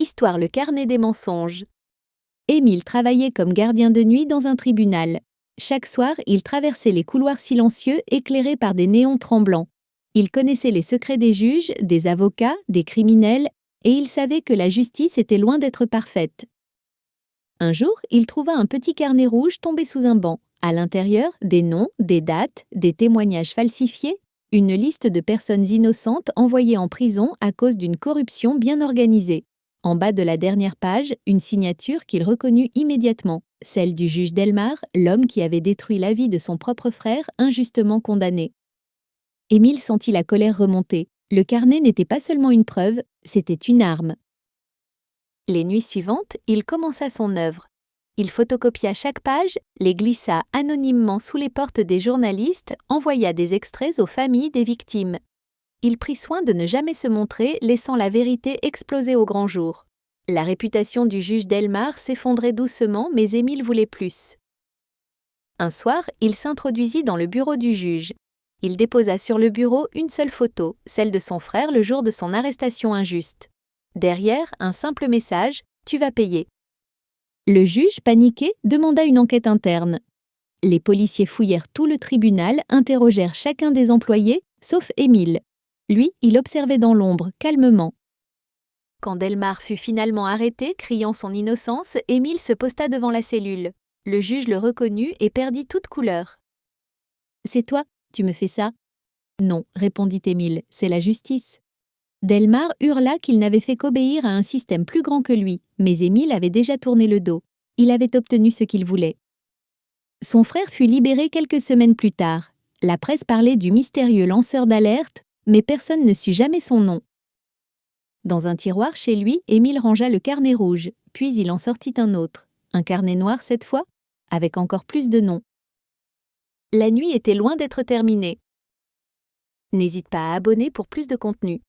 L'histoire Le Carnet des mensonges. Émile travaillait comme gardien de nuit dans un tribunal. Chaque soir, il traversait les couloirs silencieux éclairés par des néons tremblants. Il connaissait les secrets des juges, des avocats, des criminels, et il savait que la justice était loin d'être parfaite. Un jour, il trouva un petit carnet rouge tombé sous un banc. À l'intérieur, des noms, des dates, des témoignages falsifiés, une liste de personnes innocentes envoyées en prison à cause d'une corruption bien organisée. En bas de la dernière page, une signature qu'il reconnut immédiatement, celle du juge Delmar, l'homme qui avait détruit la vie de son propre frère injustement condamné. Émile sentit la colère remonter. Le carnet n'était pas seulement une preuve, c'était une arme. Les nuits suivantes, il commença son œuvre. Il photocopia chaque page, les glissa anonymement sous les portes des journalistes, envoya des extraits aux familles des victimes. Il prit soin de ne jamais se montrer, laissant la vérité exploser au grand jour. La réputation du juge Delmar s'effondrait doucement, mais Émile voulait plus. Un soir, il s'introduisit dans le bureau du juge. Il déposa sur le bureau une seule photo, celle de son frère le jour de son arrestation injuste. Derrière, un simple message « Tu vas payer ». Le juge, paniqué, demanda une enquête interne. Les policiers fouillèrent tout le tribunal, interrogèrent chacun des employés, sauf Émile. Lui, il observait dans l'ombre, calmement. Quand Delmar fut finalement arrêté, criant son innocence, Émile se posta devant la cellule. Le juge le reconnut et perdit toute couleur. « C'est toi, tu me fais ça ?»« Non, répondit Émile, c'est la justice. » Delmar hurla qu'il n'avait fait qu'obéir à un système plus grand que lui, mais Émile avait déjà tourné le dos. Il avait obtenu ce qu'il voulait. Son frère fut libéré quelques semaines plus tard. La presse parlait du mystérieux lanceur d'alerte, mais personne ne sut jamais son nom. Dans un tiroir chez lui, Émile rangea le carnet rouge, puis il en sortit un autre. Un carnet noir cette fois, avec encore plus de noms. La nuit était loin d'être terminée. N'hésite pas à abonner pour plus de contenu.